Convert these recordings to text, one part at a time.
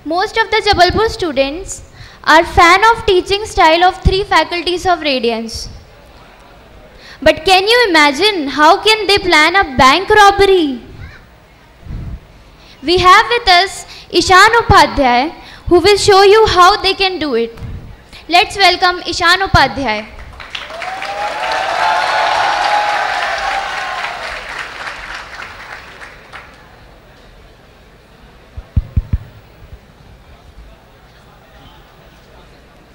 Most of the Jabalpur students are fan of teaching style of 3 faculties of Radiance. But can you imagine how can they plan a bank robbery? We have with us Ishan Upadhyay, who will show you how they can do it. Let's welcome Ishan Upadhyay.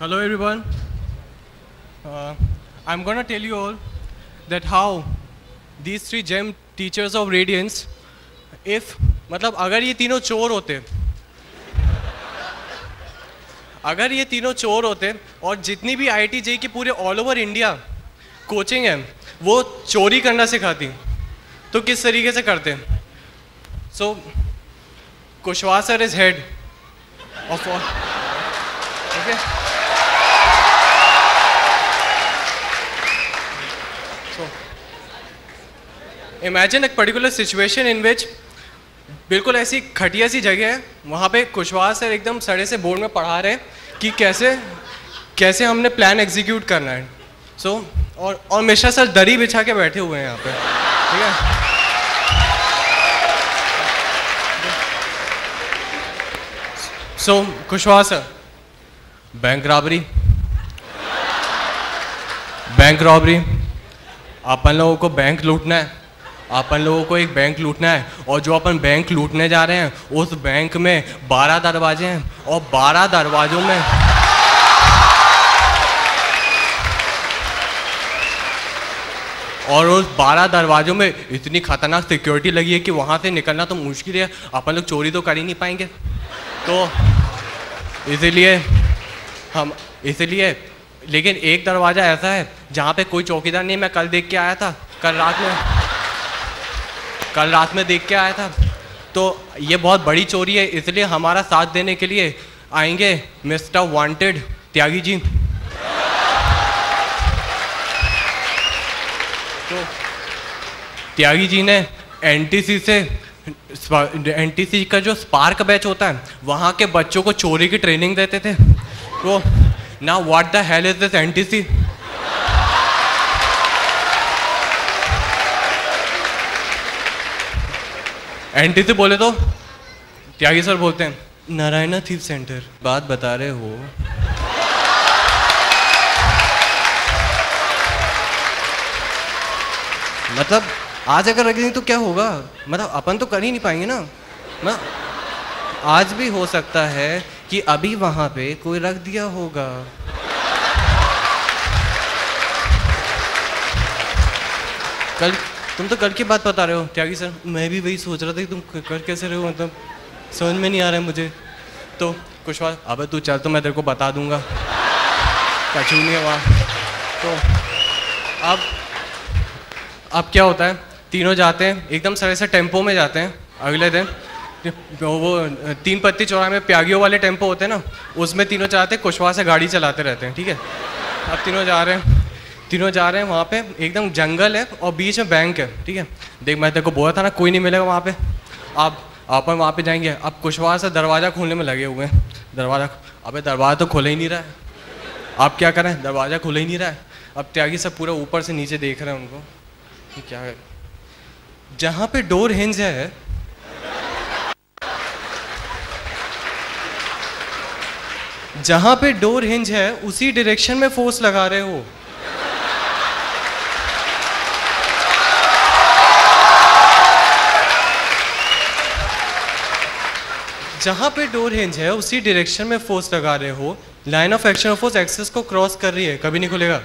Hello everyone. I'm going to tell you all that how these 3 gem teachers of Radiance, if मतलब अगर ये तीनों चोर होते, और जितनी भी IIT JEE की पूरे ऑल ओवर इंडिया कोचिंग है वो चोरी करना सिखाती, तो किस तरीके से करते? So Kushwaha sir is head of all. Okay, imagine एक पर्टिकुलर सिचुएशन इन विच बिल्कुल ऐसी खटिया सी जगह है, वहाँ पे कुशवाहा सर एकदम सड़े से बोर्ड में पढ़ा रहे हैं कि कैसे हमने प्लान एग्जीक्यूट करना है. और मिश्रा सर दरी बिछा के बैठे हुए हैं यहाँ पे, ठीक है. कुशवाहा सर, बैंक रॉबरी, अपन लोगों को बैंक लूटना है, अपन लोगों को एक बैंक लूटना है, और जो अपन बैंक लूटने जा रहे हैं उस बैंक में 12 दरवाजे हैं, और 12 दरवाजों में उस 12 दरवाजों में इतनी खतरनाक सिक्योरिटी लगी है कि वहाँ से निकलना तो मुश्किल है. अपन लोग चोरी तो कर ही नहीं पाएंगे. तो इसलिए लेकिन एक दरवाज़ा ऐसा है जहाँ पे कोई चौकीदार नहीं. मैं कल देख के आया था, कल रात में देख के आया था. तो ये बहुत बड़ी चोरी है, इसलिए हमारा साथ देने के लिए आएंगे मिस्टर वांटेड त्यागी जी. तो त्यागी जी ने एनटीसी का जो स्पार्क बैच होता है वहाँ के बच्चों को चोरी की ट्रेनिंग देते थे. तो now what the hell is this NTC? NTC बोले तो त्यागी सर बोलते हैं नारायणा थीफ सेंटर. बात बता रहे हो? मतलब आज अगर रख दें तो क्या होगा? मतलब अपन तो कर ही नहीं पाएंगे ना. आज भी हो सकता है कि अभी वहाँ पे कोई रख दिया होगा. तुम तो कल की बात बता रहे हो त्यागी सर. मैं भी वही सोच रहा था कि तुम कर कैसे रहे हो, मतलब समझ में नहीं आ रहा है मुझे. तो कुशवाहा, अबे तू चल तो मैं तेरे को बता दूंगा, कचू नहीं है वहाँ. तो अब क्या होता है, तीनों जाते हैं एकदम सर से टेम्पो में जाते हैं. अगले दिन वो 3 पत्ती चौराहे में प्यागियों वाले टेम्पो होते हैं ना, उसमें तीनों जाते हैं, कुशवाहा से गाड़ी चलाते रहते हैं, ठीक है. अब तीनों जा रहे हैं वहाँ पे एकदम जंगल है और बीच में बैंक है, ठीक है. देख मैं तेरे को बोला था ना कोई नहीं मिलेगा वहाँ पे. अब अपन वहाँ पे जाएंगे. अब कुशवाहा से दरवाज़ा खोलने में लगे हुए हैं. दरवाज़ा तो खोला ही नहीं रहा है. आप क्या करें, दरवाज़ा खोला ही नहीं रहा है. अब त्यागी सब पूरा ऊपर से नीचे देख रहे हैं उनको कि क्या है. जहाँ पे डोर हिंज है उसी डायरेक्शन में फोर्स लगा रहे हो. जहाँ पे डोर हिंज है उसी डायरेक्शन में फोर्स लगा रहे हो. Line of action of force axis को क्रॉस कर रही है, कभी नहीं खुलेगा.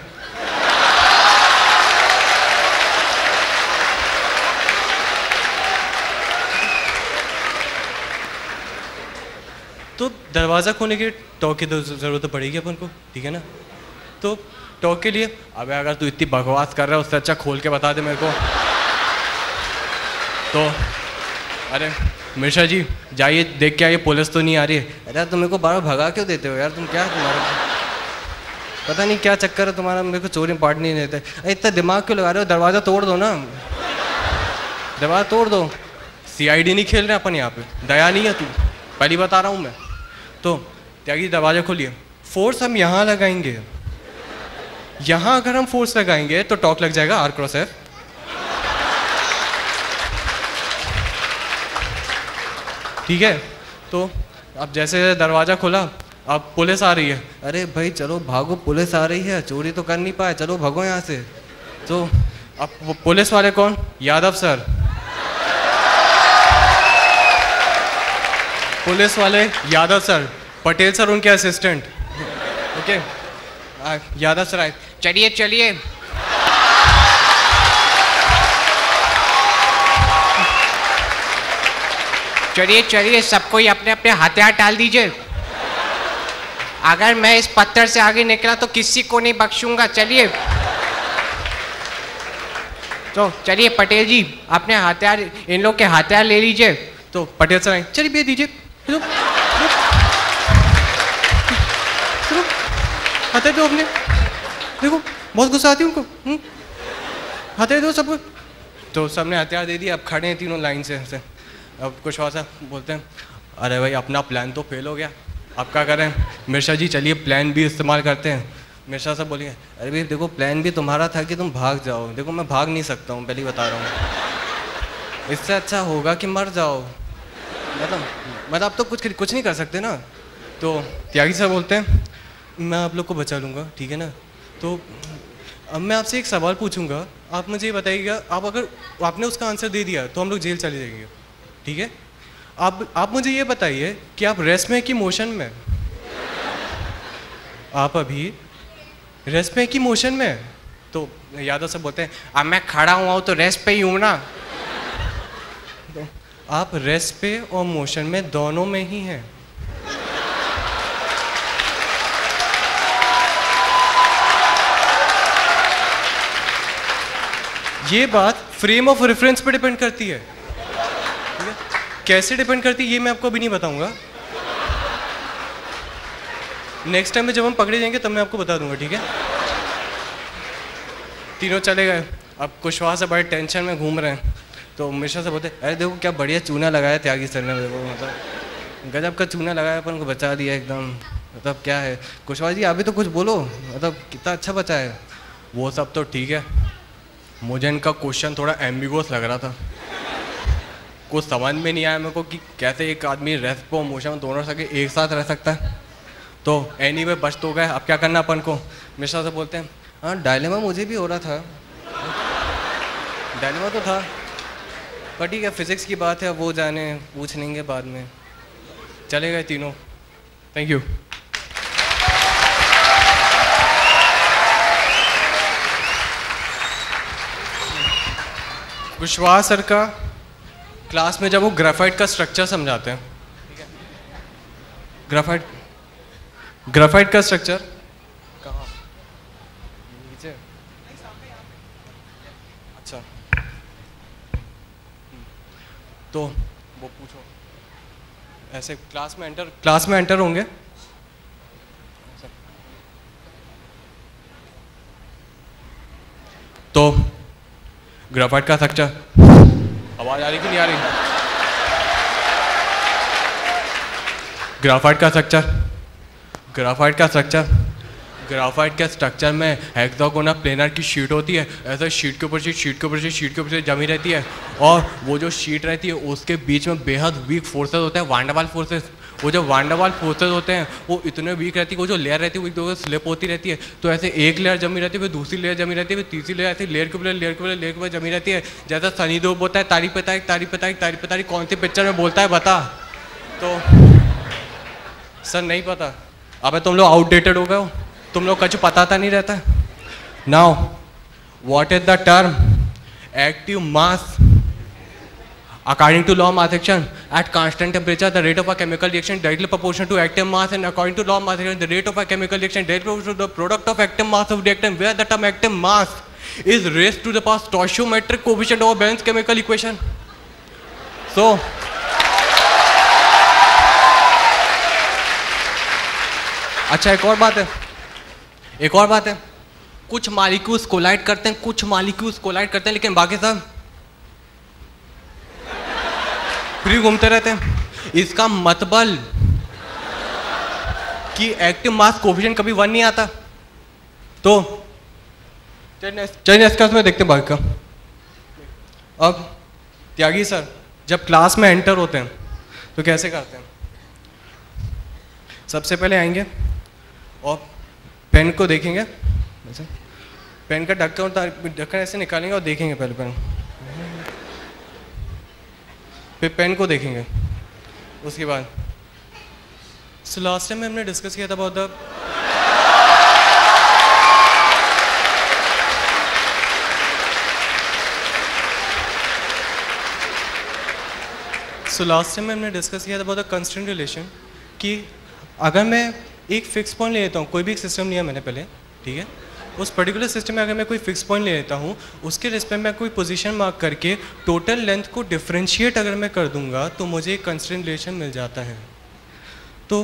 तो दरवाज़ा खोलने के टॉक की तो ज़रूरत पड़ेगी अपन को, ठीक है ना. तो टॉक के लिए अबे अगर तू इतनी बकवास कर रहा है उससे अच्छा खोल के बता दे मेरे को. तो अरे मिश्रा जी जाइए देख के आइए पुलिस तो नहीं आ रही है. अरे तुम मेरे को बार भगा क्यों देते हो यार, तुम क्या, तुम्हारा पता नहीं क्या चक्कर है तुम्हारा, मेरे को चोरी पार्ट नहीं देते. इतना दिमाग क्यों लगा रहे हो, दरवाज़ा तोड़ दो ना, दरवाज़ा तोड़ दो. CID नहीं खेल रहे अपन यहाँ पे, दया नहीं है तू, पहली बता रहा हूँ मैं. तो त्यागी दरवाज़ा खोलिए, फोर्स हम यहाँ लगाएंगे, यहाँ अगर हम फोर्स लगाएंगे तो टॉर्क लग जाएगा R क्रॉस F। ठीक है, तो अब जैसे दरवाज़ा खोला, अब पुलिस आ रही है, अरे भाई चलो भागो, पुलिस आ रही है, चोरी तो कर नहीं पाए, चलो भागो यहाँ से। तो अब वो पुलिस वाले कौन? यादव सर। पुलिस वाले यादव सर, पटेल सर उनके असिस्टेंट। ओके, यादव सर आए, चलिए चलिए, चलिए चलिए, सबको ही अपने अपने हथियार डाल दीजिए, अगर मैं इस पत्थर से आगे निकला तो किसी को नहीं बख्शूंगा, चलिए। तो चलिए पटेल जी, अपने हथियार, इन लोग के हथियार ले लीजिए। तो पटेल सर आए, चलिए भेज दीजिए, हथियार दो अपने, देखो बहुत गुस्सा आती है उनको, हथियार दो सबको। तो सबने हथियार दे दिया, अब खड़े हैं तीनों लाइन से। अब कुशवाहा साहब बोलते हैं, अरे भाई अपना प्लान तो फेल हो गया, अब क्या करें? मिर्शा जी चलिए प्लान भी इस्तेमाल करते हैं। मिर्शा साहब बोलिए, अरे भाई देखो प्लान भी तुम्हारा था कि तुम भाग जाओ, देखो मैं भाग नहीं सकता हूँ, पहले ही बता रहा हूँ, इससे अच्छा होगा कि मर जाओ, मतलब आप तो कुछ नहीं कर सकते ना। तो त्यागी साहब बोलते हैं, मैं आप लोग को बचा लूँगा, ठीक है ना। तो अब मैं आपसे एक सवाल पूछूंगा, आप मुझे ये बताइएगा, आप अगर आपने उसका आंसर दे दिया तो हम लोग जेल चले जाएंगे, ठीक है। आप मुझे ये बताइए कि आप रेस्ट में कि मोशन में? आप अभी रेस्ट में कि मोशन में? तो यादव साहब बोलते हैं, अब मैं खड़ा हुआ हूँ तो रेस्ट पे ही हूँ ना। तो आप रेस्ट पे और मोशन में दोनों में ही हैं। ये बात फ्रेम ऑफ रेफरेंस पे डिपेंड करती है, ठीक है। कैसे डिपेंड करती है ये मैं आपको अभी नहीं बताऊंगा, नेक्स्ट टाइम में जब हम पकड़े जाएंगे तब मैं आपको बता दूंगा, ठीक है। तीनों चले गए, अब कुशवाहा से बड़े टेंशन में घूम रहे हैं। तो मिश्रा से बोलते, अरे देखो क्या बढ़िया चूना लगाया त्यागी सर ने, देखो मतलब गजब का चूना लगाया, अपन को बचा दिया एकदम, मतलब क्या है। कुशवाहा जी आप भी तो कुछ बोलो, मतलब कितना अच्छा बचा है। वो सब तो ठीक है, मुझे इनका क्वेश्चन थोड़ा एम्बिगुअस लग रहा था, कुछ समझ में नहीं आया मेरे को कि कैसे एक आदमी रेस्ट और मोशन दोनों सके एक साथ रह सकता है। तो एनीवे बच तो गए, अब क्या करना अपन को। मिश्रा से बोलते हैं, हाँ डायलेमा मुझे भी हो रहा था, डायलेमा तो था, पर ठीक है फिजिक्स की बात है, वो जाने पूछ लेंगे बाद में। चले गए तीनों, थैंक यू। कुशवाहा सर का क्लास में जब वो ग्रेफाइट का स्ट्रक्चर समझाते हैं, ठीक है, ग्रेफाइट का स्ट्रक्चर कहाँ? नीचे, अच्छा। तो वो पूछो, ऐसे क्लास में एंटर होंगे, तो ग्रेफाइट का स्ट्रक्चर, आवाज आ रही कि नहीं आ रही? ग्रेफाइट का स्ट्रक्चर में हेक्सागोनल प्लेनर की शीट होती है, ऐसे शीट के ऊपर शीट जमी रहती है, और वो जो शीट रहती है उसके बीच में बेहद वीक फोर्सेस होते हैं, वांडरवाल फोर्सेस। वो जो वांडरवाल फोर्सेस होते हैं वो इतने वीक रहती है, वो जो लेयर रहती है वो एक दूसरे स्लिप होती रहती है, तो ऐसे एक लेयर जमी रहती है, फिर दूसरी लेयर जमी रहती है, फिर तीसरी लेयर, ऐसे लेयर के ऊपर जमी रहती है। जैसा सनी देओल बोलता है, तारीफ पे तारीफ, कौन सी पिक्चर में बोलता है बता? तो सर नहीं पता। अबे तुम लोग आउटडेटेड हो गए हो, तुम लोग कुछ पता था नहीं रहता। Now what is the term active mass? According to law of mass action, at constant temperature, the rate of a chemical reaction directly proportional to active mass, and according to law of mass action, the rate of a chemical reaction directly proportional to the product of active mass of reactant, where the term active mass is raised to the power stoichiometric coefficient of a balanced chemical equation. So, अच्छा एक और बात है, कुछ molecules collide करते हैं, लेकिन बाकी सब फ्री घूमते रहते हैं। इसका मतलब कि एक्टिव मास कोफिशिएंट कभी 1 नहीं आता। तो चलिए इसका में देखते हैं बाकी का। अब त्यागी सर जब क्लास में एंटर होते हैं तो कैसे करते हैं? सबसे पहले आएंगे और पेन को देखेंगे, ऐसे पेन का ढक्कन ऐसे निकालेंगे और देखेंगे पहले पेन, फिर पेन को देखेंगे। उसके बाद लास्ट टाइम में हमने डिस्कस किया था अबाउट द लास्ट टाइम में हमने डिस्कस किया था अबाउट द कंस्टेंट रिलेशन कि अगर मैं एक फिक्स पॉइंट ले लेता हूँ, कोई भी एक सिस्टम लिया मैंने पहले, ठीक है, उस पर्टिकुलर सिस्टम में अगर मैं कोई फिक्स पॉइंट ले लेता हूँ, उसके रिस्पेक्ट में कोई पोजीशन मार्क करके टोटल लेंथ को डिफरेंशिएट अगर मैं कर दूंगा तो मुझे एक कंस्टेंट रिलेशन मिल जाता है। तो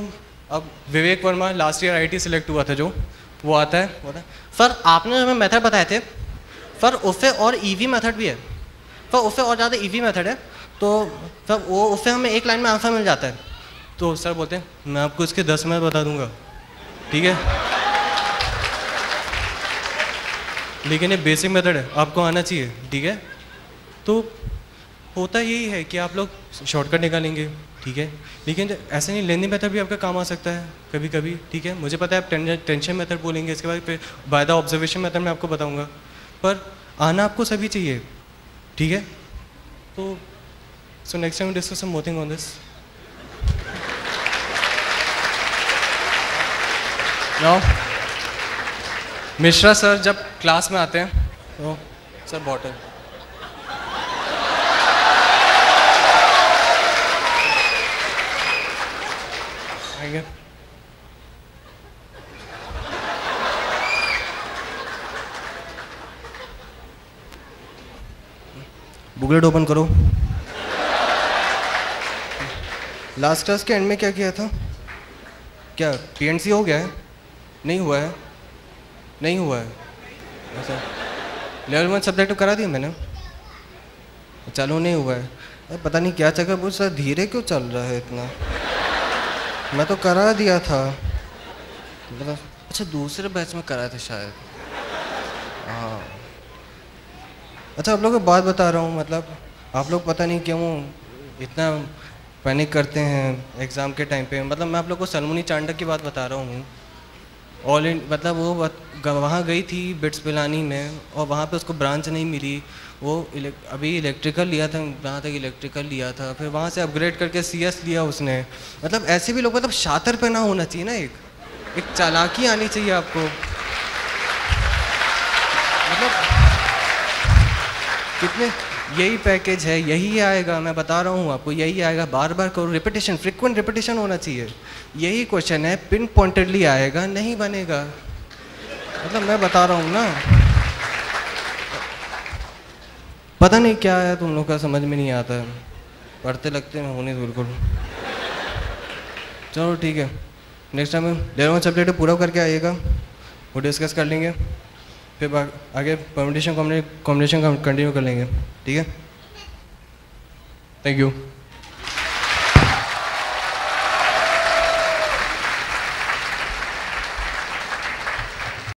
अब Vivek Verma last year IT select हुआ था जो, वो आता है सर आपने हमें मेथड बताए थे, सर उससे और ईजी मेथड भी है, सर उससे और ज़्यादा ईजी मेथड है, तो सर वो उससे हमें एक लाइन में आंसर मिल जाता है। तो सर बोलते हैं मैं आपको इसके 10 मिनट बता दूंगा, ठीक है, लेकिन ये बेसिक मेथड है, आपको आना चाहिए, ठीक है। तो होता यही है कि आप लोग शॉर्टकट निकालेंगे, ठीक है, लेकिन ऐसे नहीं, लेंदी मेथड भी आपका काम आ सकता है कभी कभी, ठीक है। मुझे पता है आप टेंशन मेथड बोलेंगे, इसके बाद फिर बाय द ऑब्जर्वेशन मेथड मैं आपको बताऊंगा, पर आना आपको सभी चाहिए, ठीक है। तो so next time discuss some more thing on this. Now Mishra sir जब क्लास में आते हैं तो सर बॉटल आएंगे, बुकलेट ओपन करो। लास्ट क्लास के एंड में क्या किया था? क्या पीएनसी हो गया है? नहीं हुआ है, नहीं हुआ है, ऐसा लेवल 1 सब्जेक्ट करा दिया मैंने, चालू नहीं हुआ है। अरे पता नहीं क्या चक्कर, बहुत सर धीरे क्यों चल रहा है इतना, मैं तो करा दिया था, मतलब अच्छा दूसरे बैच में करा था शायद, हाँ। अच्छा आप लोग को बात बता रहा हूँ, मतलब आप लोग पता नहीं क्यों इतना पैनिक करते हैं एग्ज़ाम के टाइम पे। मतलब मैं आप लोग को सलमुनी चांडक की बात बता रहा हूँ, ऑल इन मतलब वो वहाँ गई थी बिट्स पिलानी में और वहाँ पे उसको ब्रांच नहीं मिली, वो अभी इलेक्ट्रिकल लिया था, वहाँ तक इलेक्ट्रिकल लिया था, फिर वहाँ से अपग्रेड करके सीएस लिया उसने। मतलब ऐसे भी लोग, मतलब शातिर पे ना होना चाहिए ना, एक चालाकी आनी चाहिए आपको, मतलब कितने यही पैकेज है, यही आएगा, मैं बता रहा हूँ आपको, यही आएगा, बार बार करो, रिपीटेशन, फ्रिक्वेंट रिपीटेशन होना चाहिए, यही क्वेश्चन है, पिन पॉइंटेडली आएगा, नहीं बनेगा, मतलब मैं बता रहा हूँ ना। पता नहीं क्या है तुम लोग का, समझ में नहीं आता है, पढ़ते लगते हैं होने बिल्कुल। चलो ठीक है, नेक्स्ट टाइम लेवल 1 सब्जेक्ट पूरा करके आइएगा, वो डिस्कस कर लेंगे, फिर आगे कॉम्बिनेशन कंटिन्यू कर लेंगे, ठीक है। Thank you.